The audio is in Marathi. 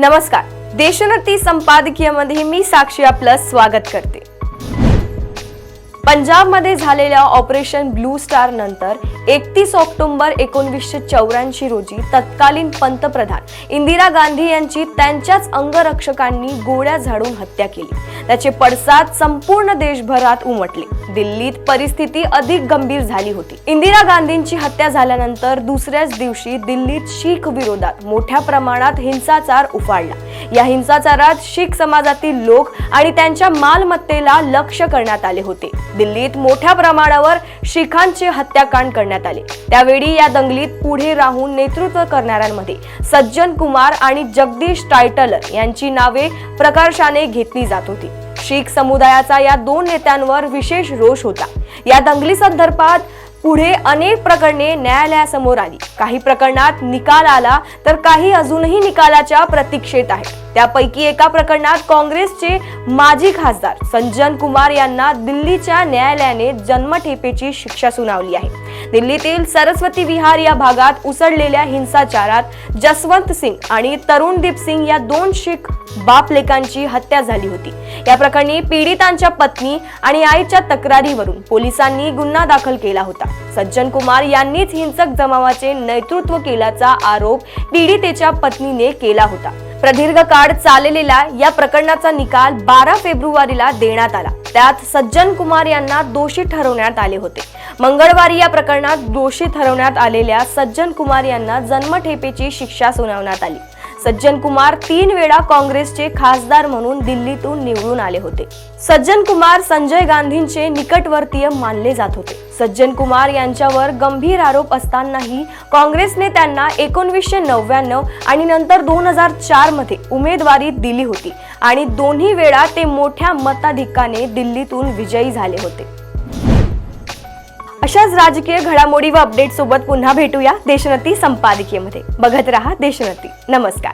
नमस्कार, देशोन्नती संपादकीयमध्ये मी साक्षी आपलं स्वागत करते। पंजाबमध्ये झालेल्या ऑपरेशन ब्लू स्टार नंतर 31 ऑक्टोबर 1984 रोजी तत्कालीन पंतप्रधान इंदिरा गांधी यांची त्यांच्याच अंगरक्षकांनी गोळ्या झाडून हत्या केली। त्याचे पडसाद संपूर्ण देशभरात उमटले। दिल्लीत परिस्थिती अधिक गंभीर झाली होती। इंदिरा गांधींची हत्या झाल्यानंतर दुसऱ्याच दिवशी दिल्लीत शीख विरोधात मोठ्या प्रमाणात हिंसाचार उफाळला। या हिंसाचारात शीख समाजातील लोक आणि त्यांच्या मालमत्तेला लक्ष्य करण्यात आले होते। दिल्लीत मोठ्या प्रमाणावर शीखांचे हत्याकांड करण्यात आले। त्यावेळी या दंगलीत पुढे राहून नेतृत्व करणाऱ्यांमध्ये सज्जन कुमार आणि जगदीश टायटलर यांची नावे प्रकर्षाने घेतली जात होती। शीख समुदायाचा या दोन नेत्यांवर विशेष रोष होता। या दंगली संदर्भात पुढे अनेक प्रकरणे न्यायालयासमोर आली। काही प्रकरणात निकाल आला तर काही अजूनही निकालाच्या प्रतीक्षेत आहेत। त्यापैकी एका प्रकरणात काँग्रेसचे माजी खासदार सज्जन कुमार यांना दिल्लीच्या न्यायालयाने जन्मठेपेची शिक्षा सुनावली आहे। दिल्लीतील सरस्वती विहार या भागात उसळलेल्या हिंसाचारात जसवंत सिंग आणि तरुणदीप सिंग या दोन शीख बाप-लेकांची हत्या झाली होती। या प्रकरणी पीडितांच्या पत्नी आणि आईच्या तक्रारीवरून पोलिसांनी गुन्हा दाखल केला होता। सज्जन कुमार यांनीच हिंसक जमावाचे नेतृत्व केल्याचा आरोप पीडितेच्या पत्नीने केला होता। प्रदीर्घ काळ चाललेल्या या प्रकरणाचा निकाल 12 फेब्रुवारीला देण्यात आला। त्यात सज्जन कुमार यांना दोषी ठरवण्यात आले होते। मंगळवारी या प्रकरणात दोषी ठरवण्यात आलेल्या सज्जन कुमार यांना जन्मठेपेची शिक्षा सुनावण्यात आली। सज्जन कुमार 3 वेळा काँग्रेसचे खासदार म्हणून दिल्लीतून निवडून आले होते। सज्जन कुमार संजय गांधींचे निकटवर्तीय मानले जात होते। सज्जन कुमार यांच्यावर गंभीर आरोप असतानाही काँग्रेसने त्यांना 1999 आणि नंतर 2004 मध्ये उमेदवारी दिली होती आणि दोन्ही वेळा ते मोठ्या मताधिक्याने दिल्लीतून विजयी झाले होते। अशाच राजकीय घडामोडी व अपडेट सोबत पुन्हा भेटूया देशोन्नती संपादकीयमध्ये। बघत रहा देशोन्नती। नमस्कार।